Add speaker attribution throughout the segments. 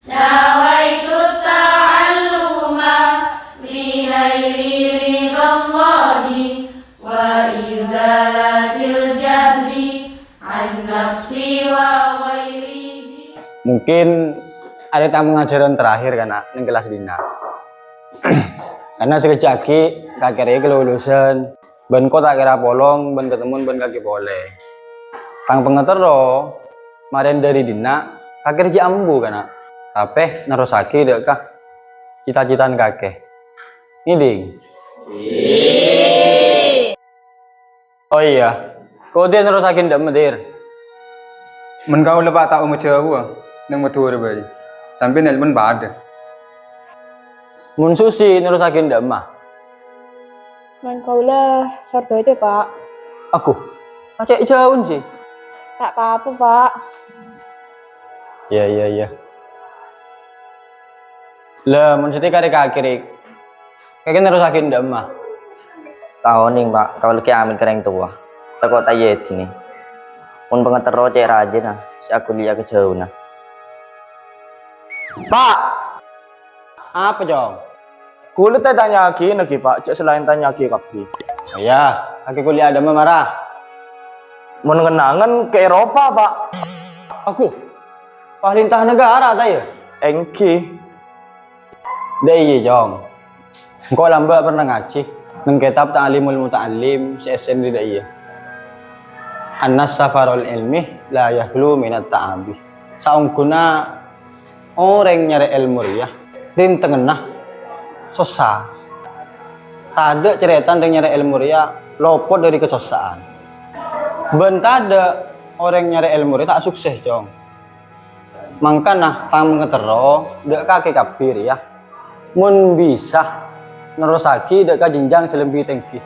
Speaker 1: نويت التعلم لنيل رضا الله وإزالة الجهل عن نفسي وغيره.
Speaker 2: Mungkin ada tamu pengajaran terakhir kan di kelas dina. Karena sekejap lagi kakek kelulusan, ben kok tak kira polong, ben ketemu ben kaki boleh. Tang pengetero, kemarin dari dina, kakek ji ambu kan. Tapi narosake dek kah cita-citaan kakek. Ini ding. Oh iya, kau dia narosake ndak medir.
Speaker 3: Men kau lepak tak umur jauh, nang metu bayi. Sampai nelpon bada.
Speaker 2: Mun susi narosake ndak mah.
Speaker 4: Man kaula sardo itu Pak.
Speaker 2: Aku, acak jauh sih.
Speaker 4: Tak apa-apa Pak.
Speaker 2: Iya. Lah, mun siti kare kakek. Kakek narosake ndak mah.
Speaker 5: Tahun nih Pak, kau lagi amin kereng tua. Takut ayat ini. Mun pengetero cek rajin nah, si aku lihat ke jauh nah.
Speaker 2: Pak, apa jong?
Speaker 5: Kulit tanya lagi lagi Pak, cek selain tanya lagi kapi.
Speaker 2: Oh ya, kakek kuliah ada marah.
Speaker 5: Mun kenangan ke Eropa Pak.
Speaker 2: Aku, pahlintah negara tak ya?
Speaker 5: Engki.
Speaker 2: Dah iya jong. Engkau lambat pernah ngaji. Nang kitab Ta'limul Muta'allim, CSN di dah iya. Anas safarul ilmi la yahlu minat ta'abi. Saungkuna orang nyari ilmu ya, rintengena susah. Tak ada cerita yang nyari ilmu ya lopot dari kesosaan. Bentar ada orang nyari ilmu tak sukses jong. Mangkana tang mengetero dek kaki kapir ya. Mun bisa nerosaki dek jenjang selebih tinggi.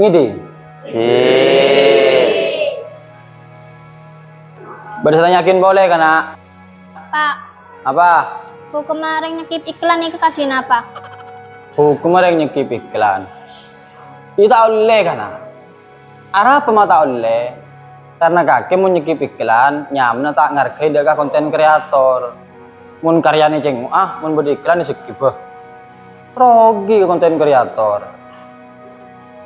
Speaker 2: Ngide. Berdasarkan yakin boleh kan nak?
Speaker 6: Pak,
Speaker 2: Apa?
Speaker 6: bu kemarin nyekip iklan itu kajian apa?
Speaker 2: Hukum orang nyekip iklan. Kita oleh kan nak? Arah apa mata oleh? Karena kakek mau nyekip iklan, nyamna tak ngargai deka konten kreator. Mun karyane ceng mun beriklan skip. Rogi ke konten kreator.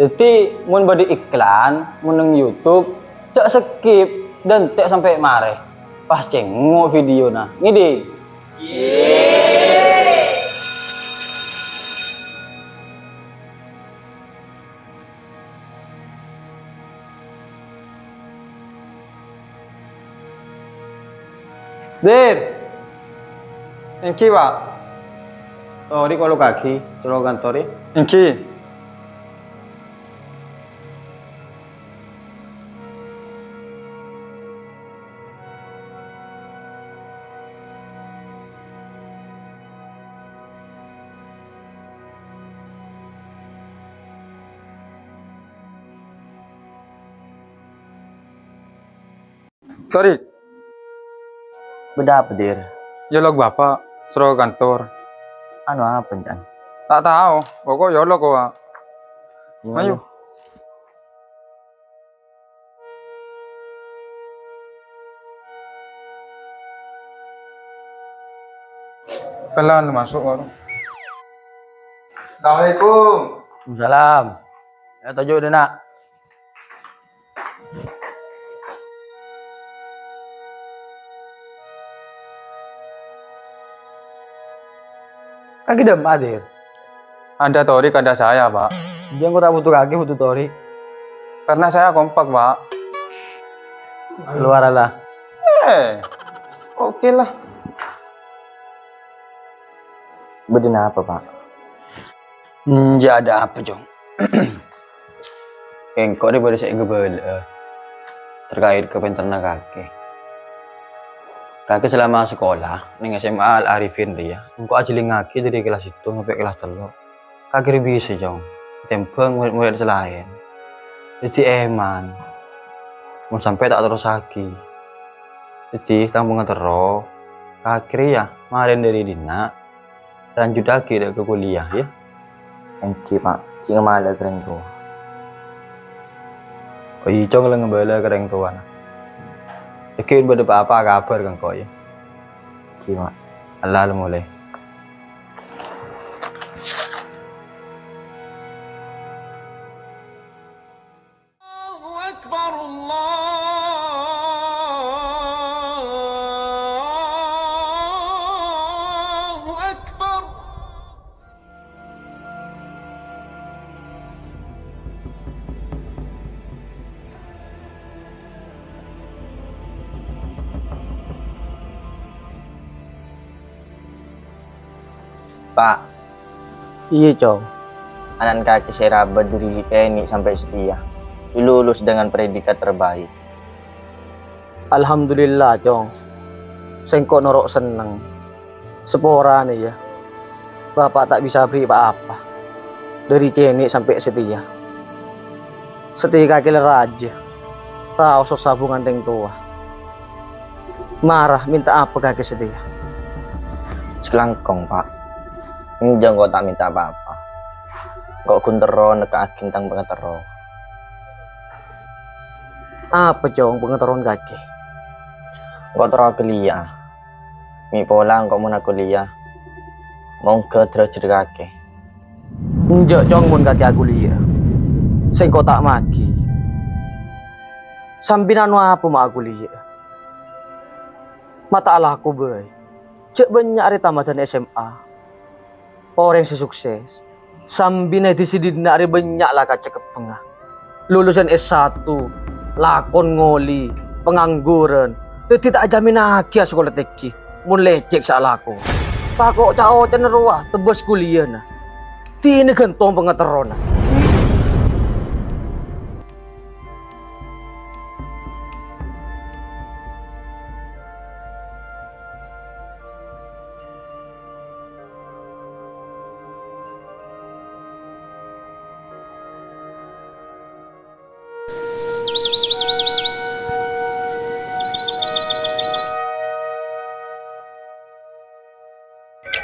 Speaker 2: Jadi mun beri iklan, mun nang YouTube, cak skip dan tak sampai mare. Pas cengok video nah. Ngide. Der.
Speaker 3: Engki Pak,
Speaker 2: Tori kalau kaki, suruh kantori.
Speaker 3: engki. Sorry,
Speaker 5: Beda apa dir?
Speaker 3: yolok bapak, suruh kantor.
Speaker 5: Anu apa Jan?
Speaker 3: Tak tahu, pokok yolok Pak. Ayo. Pelan masuk warung. Assalamualaikum.
Speaker 2: Salam. Ya tujuh deh nak. Kaki dem adir.
Speaker 3: Ada Torik, ada saya Pak.
Speaker 2: Dia kok tak butuh kaki, butuh tori.
Speaker 3: Karena saya kompak Pak.
Speaker 2: Keluar lah.
Speaker 3: Oke lah.
Speaker 5: Bedina apa Pak?
Speaker 2: Ya ada apa jong? Engkau ni boleh saya ngebel terkait kepentingan kakek. Kakek selama sekolah ning SMA Al Arifin dia. Engkau ajaling ngaki dari kelas itu sampai kelas 3. Kakek bisa jong. Tempeng murid-murid selain. Jadi eman. Mau sampai tak terus lagi. Jadi kamu ngetero. Kakek ya kemarin dari dina. Lanjut lagi ke kuliah ya.
Speaker 5: Engki Pak, cing malah kereng tua.
Speaker 2: Oh iya, cong ngebela kereng tuan. Yakin pada apa kabar kan kau ya?
Speaker 5: Ki Pak. Allah mulai. Pak,
Speaker 2: Iya, Cong.
Speaker 5: anak kaki saya rabat dari ini sampai setia. Lulus dengan predikat terbaik.
Speaker 2: Alhamdulillah, Cong. Sengkok norok seneng. Sepora nih ya. Bapak tak bisa beri apa-apa. Dari kini sampai setia. Setia kaki raja. Tahu sabungan teng tua. Marah minta apa kaki setia.
Speaker 5: Selangkong, Pak. Ini jangan kau tak minta apa-apa. Kau kuntero neka aking tang pengetero.
Speaker 2: Apa, Cong, pengetahuan kaki?
Speaker 5: Kau terus kuliah. Mi polang kau mau nak kuliah. Mau ke terus kaki.
Speaker 2: Njok, Cong, mun kaki aku liya. Sengkok tak maki. Sambinan apa mak aku liya. Mata Allah aku boy. Cek banyak hari tamatan SMA. Orang yang sukses. Sambina di sini hari banyak lah kacek pengah. Lulusan S1, lakon ngoli, pengangguran. Tidak jamin lagi sekolah teki. Mulai cek salah aku. Pak kok cao cenderua tebus kuliah nah. Ini gentong pengeterona.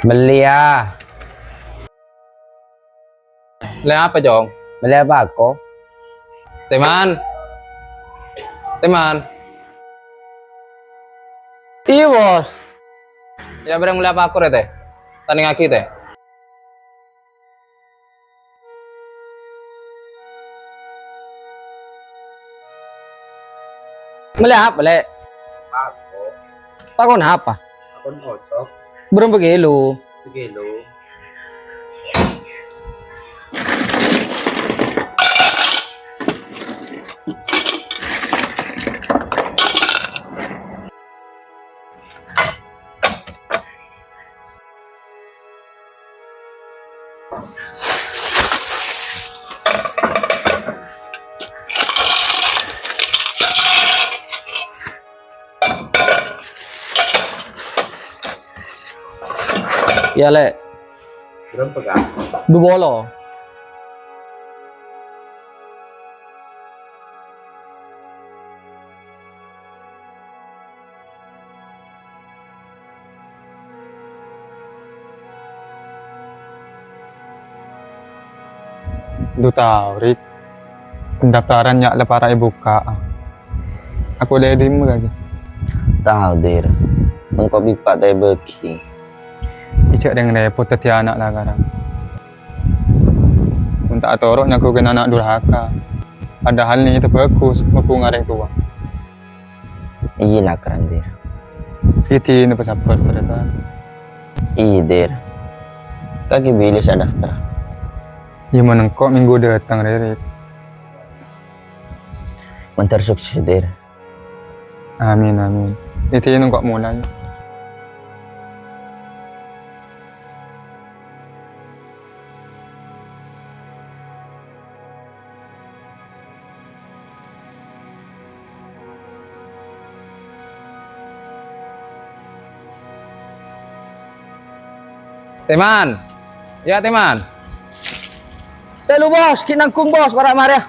Speaker 7: Beli ya.
Speaker 3: Beli apa, Jong?
Speaker 7: Beli apa aku?
Speaker 3: Teman. Teman.
Speaker 2: Iya, Bos.
Speaker 3: Ya bareng beli apa aku teh? Tanding aki teh.
Speaker 2: Beli apa, Le? Takon apa?
Speaker 3: Akun kosong
Speaker 2: Berapa kilo?
Speaker 3: sekilo.
Speaker 2: Ya, Le.
Speaker 3: Berapa kan?
Speaker 2: 2 bolo.
Speaker 3: Duh tahu, Rik. Pendaftarannya lepas buka. Aku udah demo lagi.
Speaker 5: Tahu dir. Engkau bipak teh beki.
Speaker 3: Icak dengan repot teti anak lah sekarang. Untuk atoroknya aku kena anak durhaka. Padahal ini itu bagus, aku ngareng tua.
Speaker 5: Iya lah keren dir.
Speaker 3: Itu ini pesapur ternyata.
Speaker 5: Iya dir. Kaki bilis ada daftar.
Speaker 3: Gimana kok minggu datang, Ririk?
Speaker 5: Mentar sukses dir.
Speaker 3: Amin, amin. Itu ini kok mulai. Teman. Ya, teman.
Speaker 2: Telu, Bos, kinangkung, Bos, para Maria.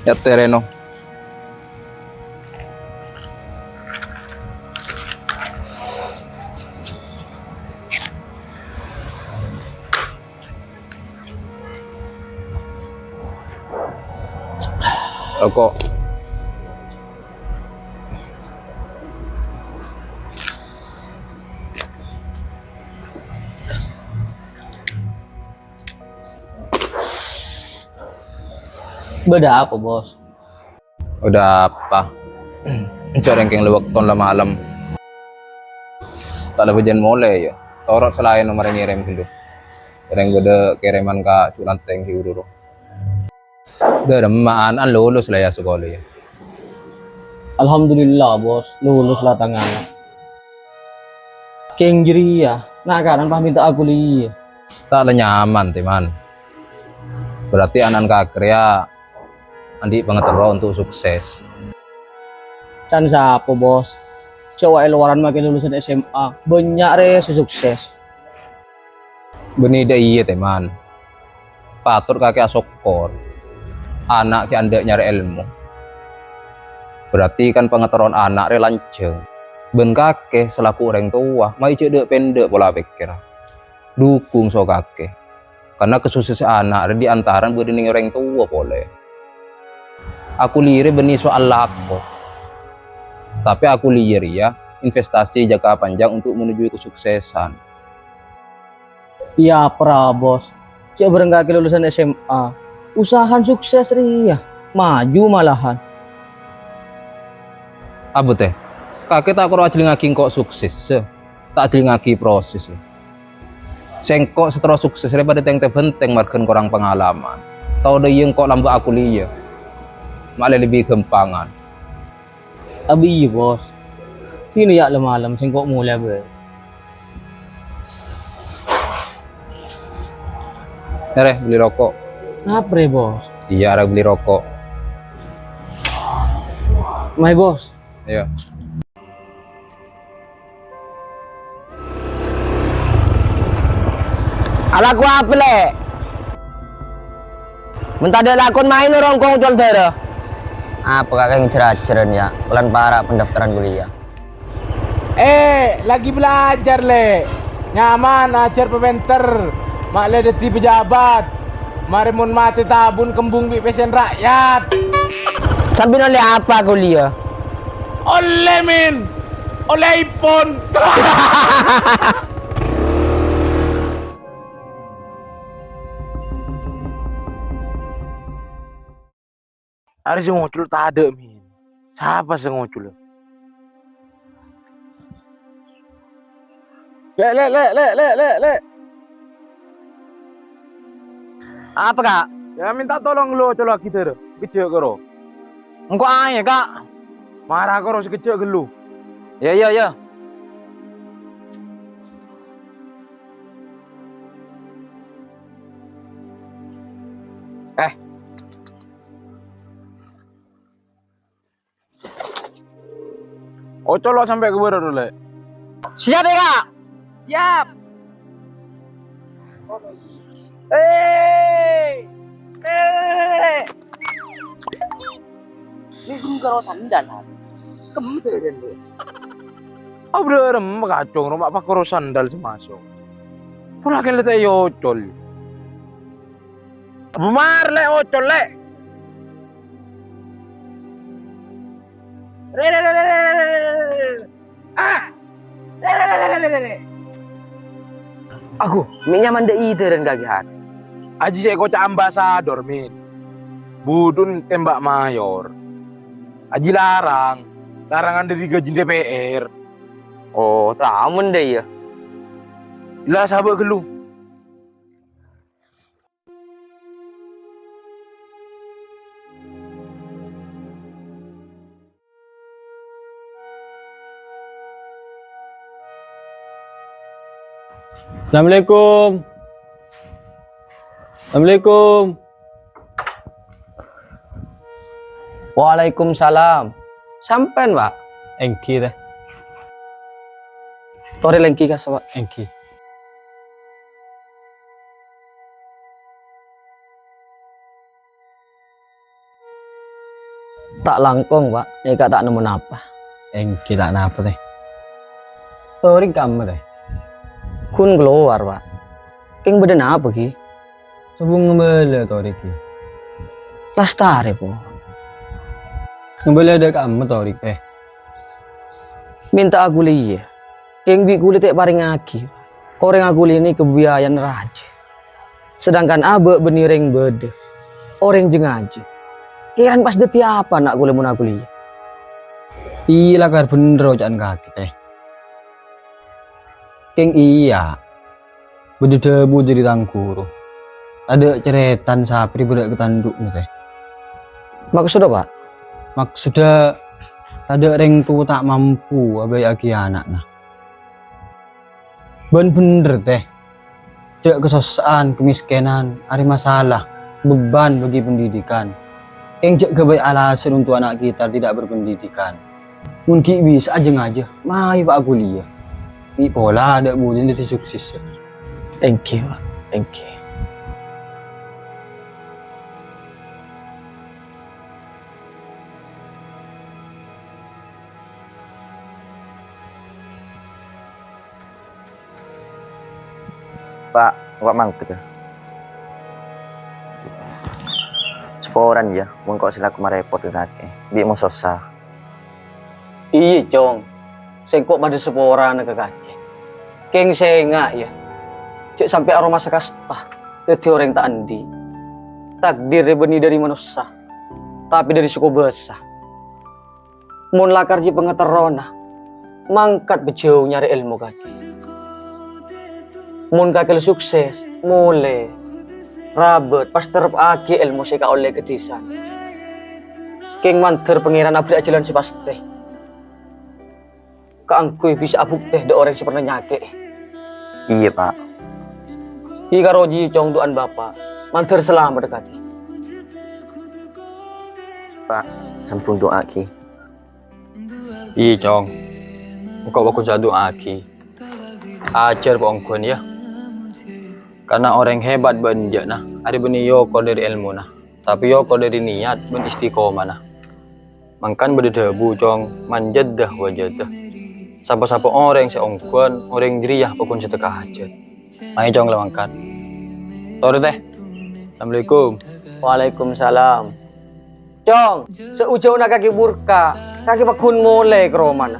Speaker 3: Ya, tereno.
Speaker 7: Rokok.
Speaker 8: Beda apa, Bos?
Speaker 7: Udah apa? Cari yang lewat tahun lama malam. Tak ada hujan mulai ya. Torot selain nomor ngirim dulu. Yang beda kiriman ke Culanteng di Ururo. Udah remaan an lulus lah ya sekolah ya.
Speaker 8: Alhamdulillah, Bos. Lulus lah tangannya. Keng jiri ya. Nah, karena minta aku liya.
Speaker 7: Tak ada nyaman, teman. Berarti anak kakria andi pengetero untuk sukses.
Speaker 8: Can siapa, Bos? Coba luaran makin lulusan SMA. Banyak res sukses.
Speaker 7: Benida iya, teman. Patut kakek asokor. Anak ki anda nyari ilmu. Berarti kan pengeteron anak re lanceng. Ben kakek selaku orang tua, mai cedek pendek pola pikir. Dukung so kakek. Karena kesuksesan anak re di antaran berdini orang tua boleh. Aku lirik benih soal lako. Tapi aku lirik ya, investasi jangka panjang untuk menuju kesuksesan.
Speaker 8: Iya, pra, Bos. Cek berengkaki lulusan SMA. Usahaan sukses ria. Maju malahan.
Speaker 7: Abu teh, kakek tak kurang ajli ngaki kok sukses. Tak ajli ngaki proses. Sengkok setelah sukses daripada teng-teng marken kurang pengalaman. Tahu deh yang kok lambat aku liya. Malah lebih gempangan.
Speaker 8: Abi, Bos. Sini ya malam sengkok mulai ber.
Speaker 7: Nere beli rokok.
Speaker 8: Apa, Bos?
Speaker 7: Iya, ada beli rokok.
Speaker 8: Mai, Bos.
Speaker 7: Iya.
Speaker 5: Ala ku apa le? Minta ada lakon main orang kau jual dera. Apa kakak yang cerah-cerah ya? Bulan para pendaftaran kuliah.
Speaker 9: Lagi belajar le. Nyaman ajar pementer. Mak le deti pejabat. Mari mun mati tabun kembung bi pesen rakyat.
Speaker 5: Sambil oleh apa kuliah?
Speaker 9: Oleh min. Oleh iPhone. Ada sih ngucul tak ada min. Siapa sih ngucul? Le.
Speaker 5: Apa kak?
Speaker 9: Ya minta tolong lo coba kita deh. Kecil karo.
Speaker 5: Engkau aja kak.
Speaker 9: Marah karo sekecil gelu.
Speaker 5: Ya.
Speaker 9: Ocol lo sampai ke mana dulu?
Speaker 5: Siap ya kak?
Speaker 9: Siap.
Speaker 4: Ini gue karo sandal. Kemeren lu.
Speaker 9: Oh bener, kacung rumah pak karo sandal semasuk. Pula kan letak ocol. Bumar le ocol le.
Speaker 5: Aku minyak manda ide dan gagihan.
Speaker 9: Aji saya kocak ambasador min. Budun tembak mayor. Aji larangan dari gaji DPR.
Speaker 5: Oh, tamun deh ya.
Speaker 9: Lah sahabat gelu.
Speaker 2: Assalamualaikum. Assalamualaikum.
Speaker 8: Waalaikumsalam. Sampen, Pak.
Speaker 2: Engki teh.
Speaker 8: Tori lengki ka Pak.
Speaker 2: Engki.
Speaker 8: Tak langkong, Pak. Nika tak nemu apa.
Speaker 2: Engki tak napa teh. Tori kamu teh.
Speaker 8: Kun keluar, Pak. Keng beden apa ki?
Speaker 2: Sebung ngembele tori ki.
Speaker 8: Lastare, Po.
Speaker 2: Ngebeli ada kamu tau Rik teh.
Speaker 8: Minta aku liya. Keng bi kulit tak paring aki. Orang aku ini kebiayaan raja. Sedangkan abe benireng bede. Orang jengaji. Kiran pas deti apa nak gule mun aku liya.
Speaker 2: Iya lah kar bener ocakan kaki teh. Keng iya. Bede debu jadi tangkuru. Ada ceretan sapi bedak ketanduk nih teh.
Speaker 8: Maksudnya Pak?
Speaker 2: Maksudnya ada orang tua tak mampu abai aki anak nah. Bener teh. Cek kesosaan, kemiskinan, ada masalah, beban bagi pendidikan. Yang cek kebaik alasan untuk anak kita tidak berpendidikan. Mungkin bisa aja, mai Pak kuliah. Ini pola ada budin dari sukses.
Speaker 8: Thank you, Pak. Thank you.
Speaker 5: Pak, wak mangkut ya. Seporan ya, mun kok sila kumarepot ke kakek. Bi mau susah.
Speaker 8: Iya, Cong. Sing kok pada seporan ke kaki. Keng senga ya. Cek sampai aroma sekasta. Dadi orang tak andi. Takdir beni dari manusia. Tapi dari suku besar. Mun lakar ji pengeterona. Mangkat bejauh nyari ilmu kaki. Mun kakil sukses, mulai rabet pas terap aki ilmu seka oleh ketisan. Keng manter pengiran abdi ajalan si paste. Kaangkui bisa abuk teh de orang si pernah nyake.
Speaker 5: Iya Pak.
Speaker 8: Ika roji cong duan bapak, manter selamat dekati.
Speaker 5: Pak, sampun doa ki.
Speaker 2: Iya cong. Kok aku jadu aki. Ajar pongkon ya. Karena orang hebat benjak nah. Ada beni yoko dari ilmu nah. Tapi yoko dari niat ben istiqomah nah. Mangkan berdebu cong manjadah wajadah. Sapa-sapa orang seongkon, orang diriyah pokon setekah hajat. Mai cong lewangkan. Tore teh. Assalamualaikum.
Speaker 8: Waalaikumsalam. Cong, seujau nak kaki burka, kaki pakun mulai ke romana.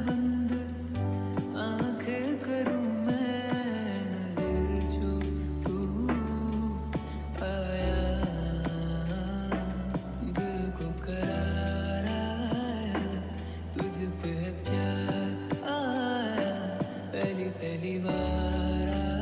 Speaker 1: पहली बार